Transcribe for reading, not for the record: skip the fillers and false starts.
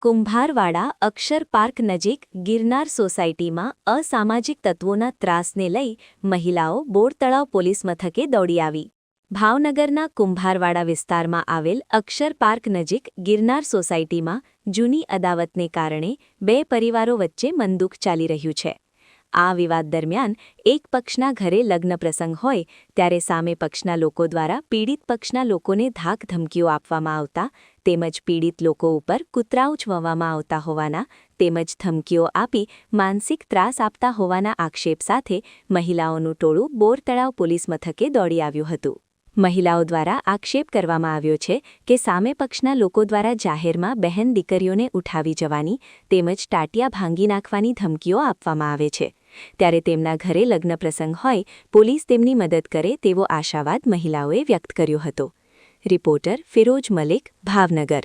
કુંભારવાડા અક્ષર park નજીક ગિરનાર સોસાયટીમાં અસામાજિક તત્વોના ત્રાસને લઈ મહિલાઓ બોરતળાવ પોલીસ મથકે દોડી આવી. ભાવનગરના કુંભારવાડા વિસ્તારમાં આવેલ અક્ષર પાર્ક નજીક ગિરનાર સોસાયટીમાં જૂની અદાવતને કારણે બે પરિવારો વચ્ચે મનદુખ ચાલી રહ્યું છે. આ વિવાદ દરમિયાન એક પક્ષના ઘરે લગ્ન પ્રસંગ હોય ત્યારે સામે પક્ષના લોકો દ્વારા પીડિત પક્ષના લોકોને ધાક ધમકીઓ આપવામાં આવતા તેમજ પીડિત લોકો ઉપર કૂતરાઓ ઉછવવામાં આવતા હોવાના તેમજ ધમકીઓ આપી માનસિક ત્રાસ આપતા હોવાના આક્ષેપ સાથે મહિલાઓનું ટોળું બોરતળાવ પોલીસ મથકે દોડી આવ્યું હતું. મહિલાઓ દ્વારા આક્ષેપ કરવામાં આવ્યો છે કે સામે પક્ષના લોકો દ્વારા જાહેરમાં બહેન દીકરીઓને ઉઠાવી જવાની તેમજ ટાટિયા ભાંગી નાખવાની ધમકીઓ આપવામાં આવે છે. ત્યારે તેમના ઘરે લગ્ન પ્રસંગ હોય પોલીસ તેમની મદદ કરે તેવો આશાવાદ મહિલાઓએ વ્યક્ત કર્યો હતો. રિપોર્ટર ફિરોજ મલિક, ભાવનગર.